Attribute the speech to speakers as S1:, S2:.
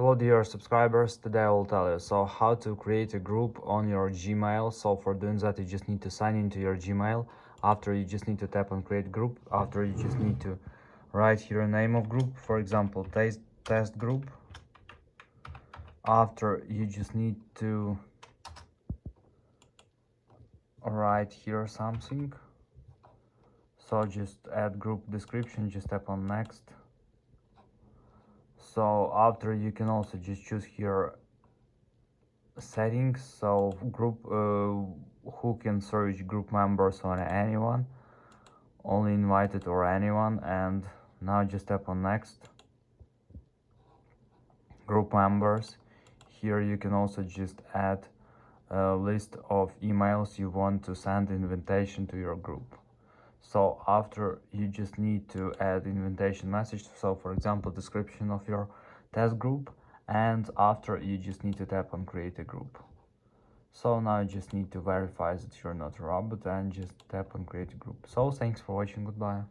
S1: Hello dear subscribers, today I will tell you how to create a group on your Gmail. So for doing that you just need to sign into your Gmail. After you just need to tap on create group. After you just need to write here a name of group, for example test group. After you just need to write here something. So just add group description, just tap on next. So after you can also just choose here settings, so group who can search group members on anyone, only invited or anyone, and now just tap on next. Group members, here you can also just add a list of emails you want to send invitation to your group. So after you just need to add invitation message, so for example description of your test group, and after you just need to tap on create a group. So now you just need to verify that you're not a robot and just tap on create a group. So thanks for watching, goodbye.